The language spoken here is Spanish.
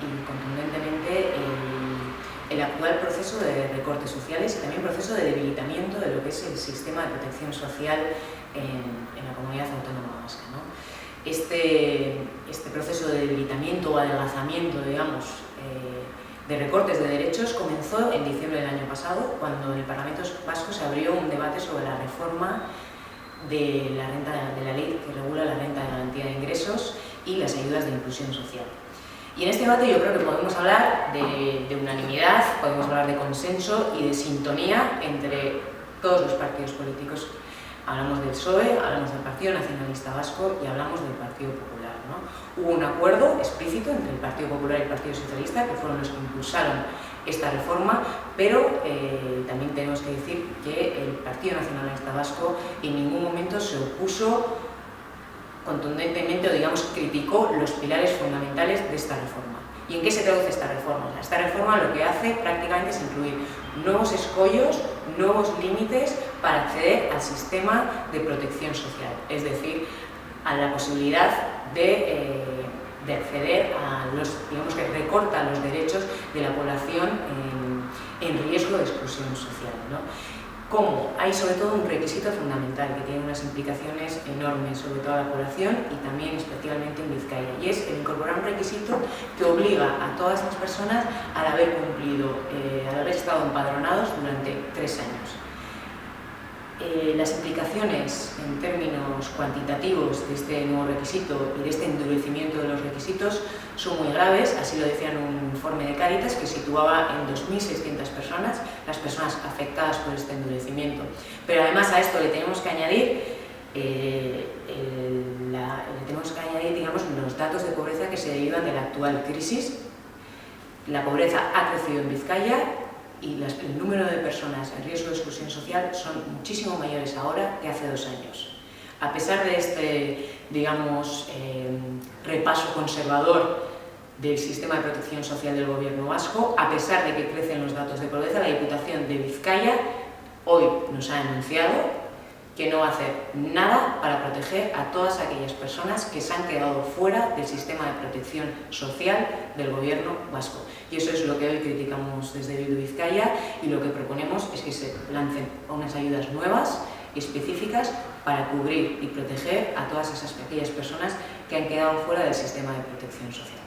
y contundentemente el actual proceso de recortes sociales y también proceso de debilitamiento de lo que es el sistema de protección social en la comunidad autónoma vasca, ¿no? Este proceso de debilitamiento o adelgazamiento, digamos, de recortes de derechos comenzó en diciembre del año pasado, cuando en el Parlamento Vasco se abrió un debate sobre la reforma de la ley que regula la renta de garantía de ingresos y las ayudas de inclusión social. Y en este debate yo creo que podemos hablar de unanimidad, podemos hablar de consenso y de sintonía entre todos los partidos políticos. Hablamos del PSOE, hablamos del Partido Nacionalista Vasco y hablamos del Partido Popular, ¿no? Hubo un acuerdo explícito entre el Partido Popular y el Partido Socialista, que fueron los que impulsaron esta reforma, pero también tenemos que decir que el Partido Nacionalista Vasco en ningún momento se opuso contundentemente o, digamos, criticó los pilares fundamentales de esta reforma. ¿Y en qué se traduce esta reforma? Esta reforma lo que hace prácticamente es incluir nuevos escollos, nuevos límites para acceder al sistema de protección social, es decir, a la posibilidad de acceder a los, digamos, que recorta los derechos de la población en riesgo de exclusión social, ¿no? ¿Cómo? Hay sobre todo un requisito fundamental que tiene unas implicaciones enormes sobre toda la población y también especialmente en Vizcaya, y es el incorporar un requisito que obliga a todas las personas al haber cumplido, al haber estado empadronados durante 3 años. Las implicaciones en términos cuantitativos de este nuevo requisito y de este endurecimiento de los requisitos son muy graves, así lo decía en un informe de Cáritas que situaba en 2.600 personas las personas afectadas por este endurecimiento. Pero además a esto le tenemos que añadir, digamos, los datos de pobreza que se derivan de la actual crisis. La pobreza ha crecido en Vizcaya y el número de personas en riesgo de exclusión social son muchísimo mayores ahora que hace 2 años. A pesar de este, digamos, repaso conservador del sistema de protección social del Gobierno vasco, a pesar de que crecen los datos de pobreza, la Diputación de Vizcaya hoy nos ha anunciado que no va a hacer nada para proteger a todas aquellas personas que se han quedado fuera del sistema de protección social del Gobierno vasco. Y eso es lo que hoy criticamos desde Bildu Vizcaya, y lo que proponemos es que se lancen unas ayudas nuevas y específicas para cubrir y proteger a todas aquellas personas que han quedado fuera del sistema de protección social.